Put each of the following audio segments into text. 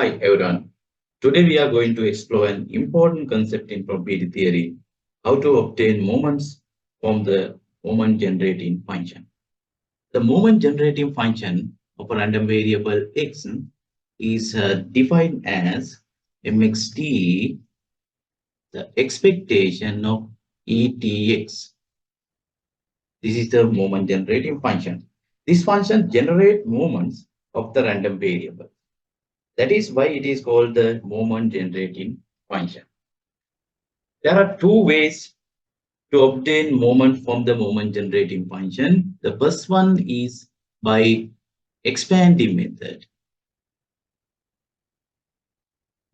Hi everyone. Today we are going to explore an important concept in probability theory, how to obtain moments from the moment generating function. The moment generating function of a random variable x is defined as mxt, the expectation of etx. This is the moment generating function. This function generates moments of the random variable. That is why it is called the moment generating function. There are two ways to obtain moment from the moment generating function. The first one is by expanding method.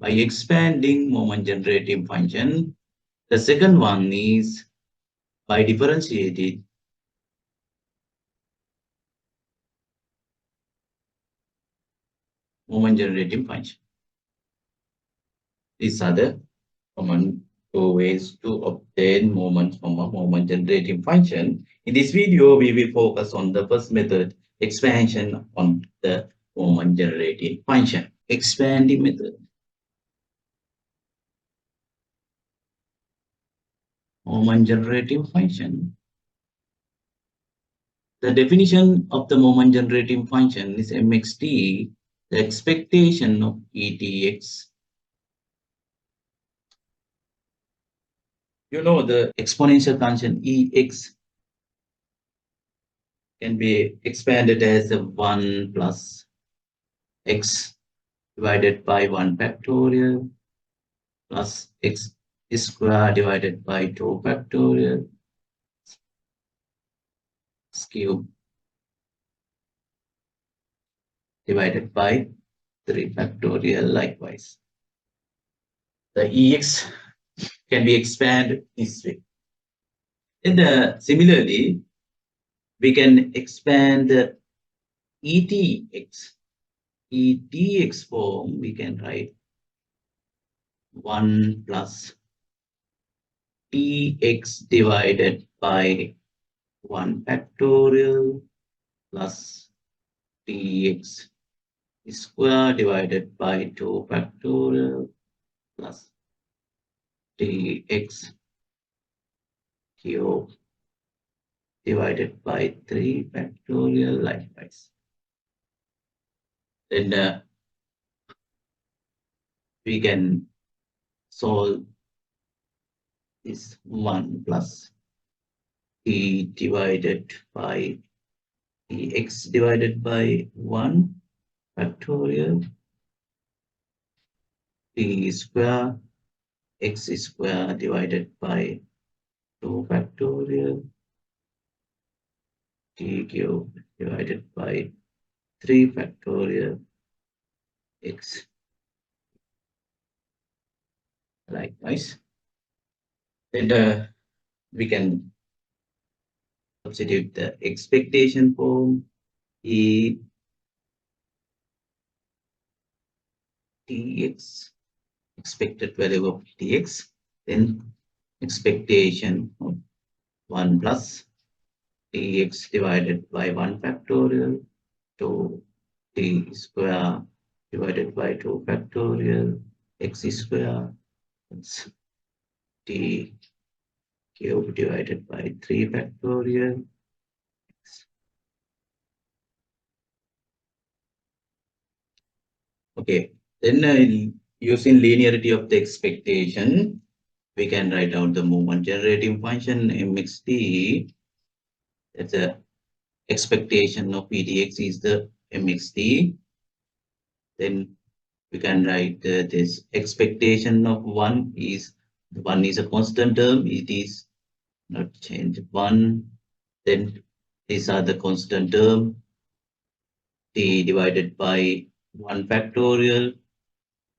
By expanding moment generating function. The second one is by differentiating moment generating function. These are the common two ways to obtain moments from a moment generating function. In this video, we will focus on the first method, expansion on the moment generating function. Expanding method. Moment generating function. The definition of the moment generating function is mxt, the expectation of etx. You know the exponential function ex can be expanded as a 1 plus x divided by 1 factorial plus x square divided by 2 factorial cube divided by 3 factorial likewise. The ex can be expanded this way. And similarly, we can expand the etx. Etx form, we can write 1 plus tx divided by 1 factorial plus tx square divided by 2 factorial plus tx cube divided by 3 factorial likewise. Then we can solve this 1 plus t divided by tx divided by 1 factorial t square x square divided by 2 factorial t cube divided by 3 factorial x likewise. Then we can substitute the expectation form e tx, expected value of tx, then expectation of 1 plus tx divided by 1 factorial to t square divided by 2 factorial x square, that's t cube divided by 3 factorial. Okay, then using linearity of the expectation, we can write out the moment generating function mxt. That's a expectation of pdx is the mxt. Then we can write this expectation of 1 is a constant term, it is not change 1. Then these are the constant term t divided by 1 factorial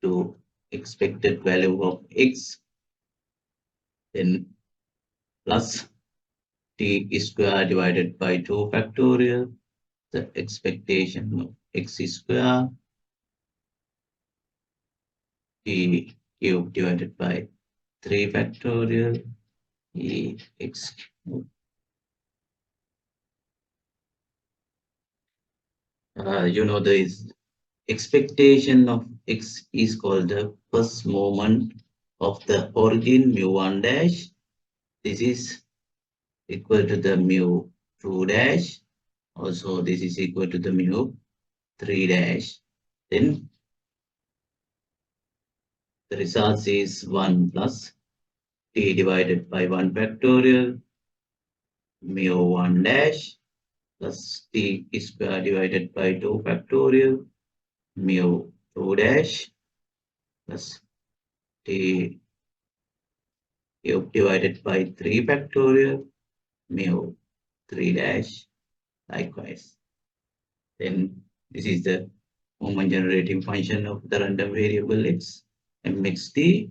to expected value of x, then plus t square divided by 2 factorial, the expectation of x square, t cube divided by 3 factorial x cube. You know this expectation of x is called the first moment of the origin mu1 dash. This is equal to the mu2 dash. Also, this is equal to the mu3 dash. Then the result is 1 plus t divided by 1 factorial mu1 dash plus t square divided by 2 factorial mu2 dash plus t cube divided by 3 factorial mu3 dash. Likewise, then this is the moment generating function of the random variable x mxt.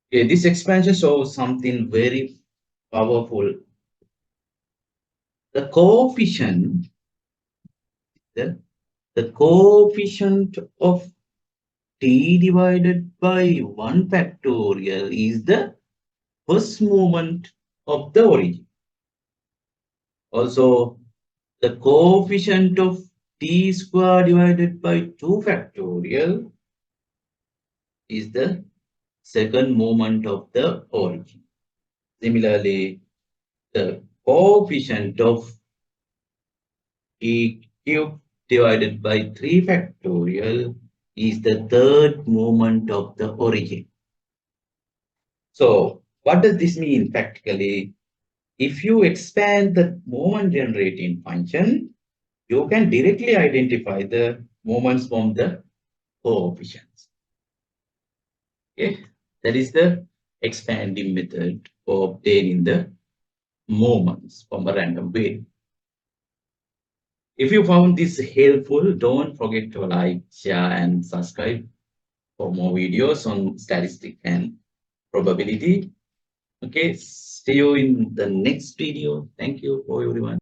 Okay, this expansion shows something very powerful. The coefficient, the, the coefficient of t divided by 1 factorial is the first moment of the origin. Also, the coefficient of t square divided by 2 factorial is the second moment of the origin. Similarly, the coefficient of t cube divided by 3 factorial is the third moment of the origin. So, what does this mean practically? If you expand the moment generating function, you can directly identify the moments from the coefficients. Okay, that is the expanding method for obtaining the moments from a random variable. If you found this helpful, don't forget to like, share, and subscribe for more videos on statistics and probability. Okay, see you in the next video. Thank you for everyone.